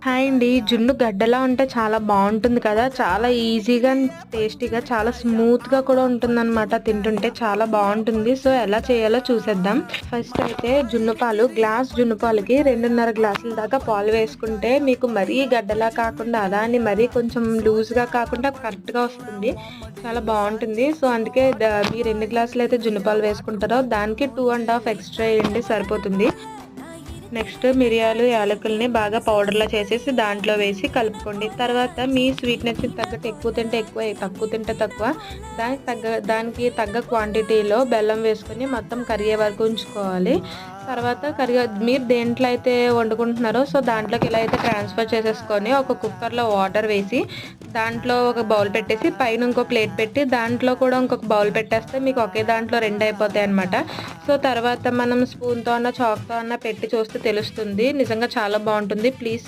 Hi అండి. జున్ను గడ్డలా ఉంటే చాలా బావుంటుంది కదా! చాలా ఈజీగా అండ్ టేస్టీగా చాలా స్మూత్‌గా కూడా ఉంటుందనమాట. తింటుంటే చాలా బావుంటుంది. సో, ఎలా చేయాలో చూసేద్దాం. ఫస్ట్ అయితే జున్ను పాలకి 2:30 గ్లాసుల దాకా పాలు వేసుకుంటే మీకు మరీ గడ్డలా కాకుండా అలా అని మరీ కొంచెం లూజ్‌గా కాకుండా కరెక్ట్‌గా వస్తుంది. చాలా బావుంటుంది. సో, అందుకే మీరు ఎన్ని గ్లాసులైతే జున్ను పాలు వేసుకుంటారో దానికి 2 ½ ఎక్స్‌ట్రా ఎయండి సరిపోతుంది. నెక్స్ట్ మిరియాలు, యాలకుల్ని బాగా పౌడర్‌లా చేసేసి దాంట్లో వేసి కలుపుకోండి. తర్వాత మీ స్వీట్‌నెస్‌కి తగ్గట్టు ఎక్కువ తింటే ఎక్కువ, తక్కువ తింటే తక్కువ. దానికి తగ్గ క్వాంటిటీలో బెల్లం వేసుకొని మొత్తం కరిగే వరకు ఉంచుకోవాలి. తర్వాత మీరు దేంట్లో అయితే వండుకుంటున్నారో సో, దాంట్లోకి ఇలా అయితే ట్రాన్స్‌ఫర్ చేసేసుకొని ఒక కుక్కర్‌లో వాటర్ వేసి, దాంట్లో ఒక బౌల్ పెట్టేసి పైన ఇంకో ప్లేట్ పెట్టి దాంట్లో కూడా ఇంకొక బౌల్ పెట్టేస్తే మీకు ఒకే దాంట్లో 2 అయిపోతాయన్నమాట. సో, తర్వాత మనం స్పూన్‌తో అన్నా, చాక్‌తో అన్నా పెట్టి చూస్తే తెలుస్తుంది. నిజంగా చాలా బావుంటుంది. ప్లీజ్